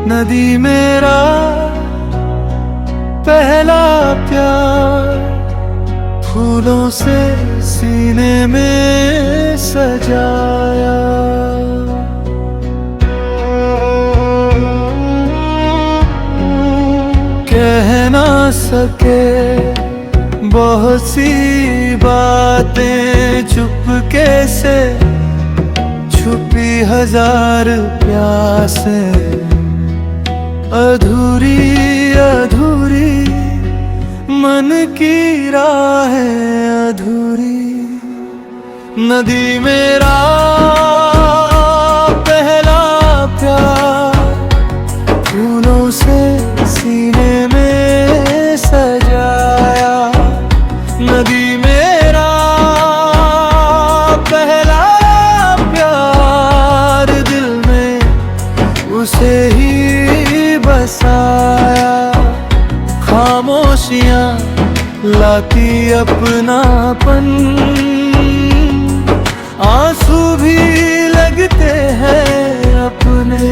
नदी मेरा पहला प्यार, फूलों से सीने में सजाया। कह ना सके बहुत सी बातें, चुपके से छुपी हजार प्यासें, अधूरी अधूरी मन की राहें अधूरी। नदी मेरा पहला प्यार, फूलों से सीने में सजाया। नदी मेरा पहला प्यार, दिल में उसे ही बसाया। खामोशियां लाती अपनापन, आंसू भी लगते हैं अपने।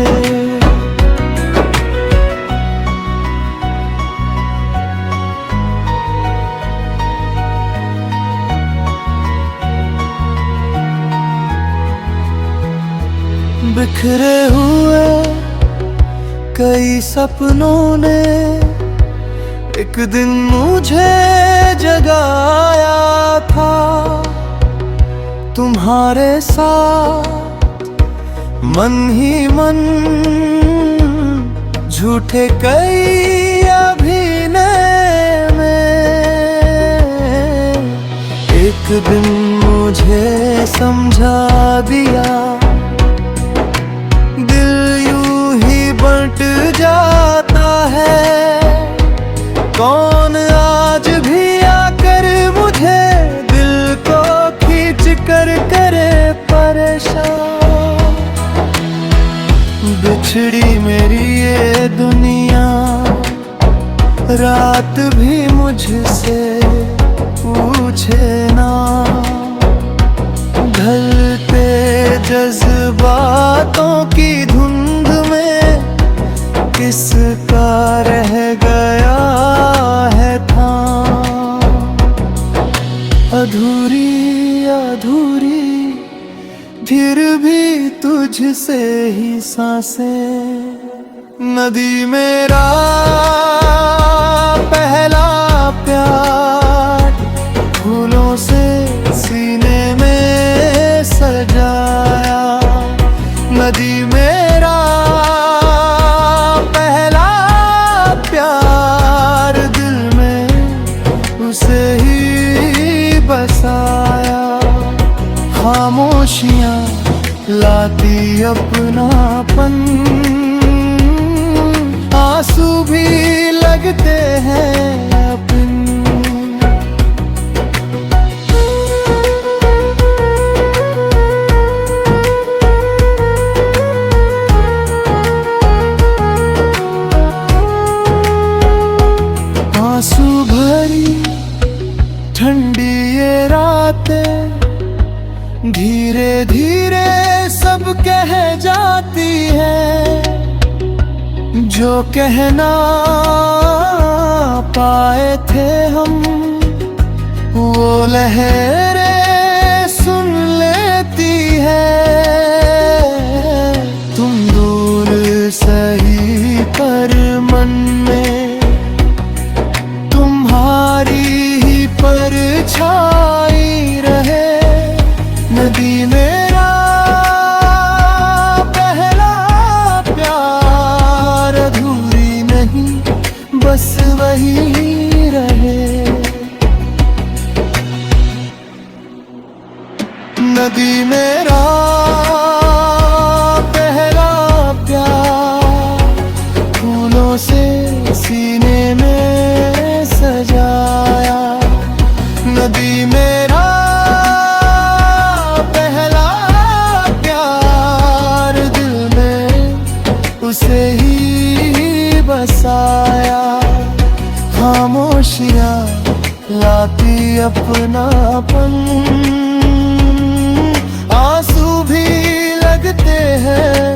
बिखरे हुए कई सपनों ने एक दिन मुझे जगाया था। तुम्हारे साथ मन ही मन, झूठे कई अभिनय में। एक दिन मुझे समझा दिया, बंट जाता है। कौन आज भी आकर मुझे दिल को खींच कर करे परेशान। बिछड़ी मेरी ये दुनिया, रात भी मुझसे पूछे ना। ढलते जज्बातों की धुंध में किसका रह गया है था। अधूरी अधूरी फिर भी तुझसे ही सांसें। नदी मेरा पहला प्यार, फूलों से सीने में सजाया। नदी मेरा पहला प्यार, दिल में उसे ही बसाया। खामोशियां लाती अपनापन, आंसू भी लगते हैं अपने। आंसू भरी ठंडी ये रातें, धीरे धीरे सब कह जाती है। जो कहना पाए थे हम, वो लहरें सुन लेती है। तुम दूर सही पर मन में तुम्हारी ही परछाई रहे। नदी मेरा पहला प्यार, अधूरी नहीं बस वही रहे। नदी मेरा पहला प्यार, फूलों से सीने में सजाया। नदी मेरा पहला प्यार, दिल में उसे ही बसाया। खामोशियां लाती अपनापन, आंसू भी लगते हैं